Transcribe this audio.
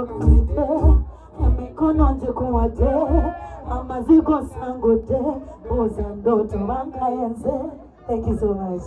Mungu kite mikono nje kuwate amaziko sangote boza ndoto wangaenze. Thank you so much.